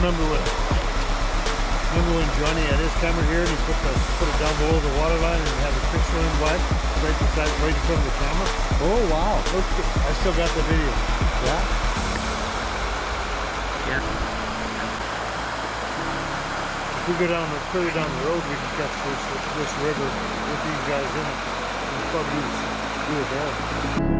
remember when Johnny had his camera here and he put it down below the water line and had the fish swimming by right in front of the camera? Oh wow. I still got the video. Yeah? Yeah. If we go down further down the road, we can catch this river with these guys in it. We'll probably do it there.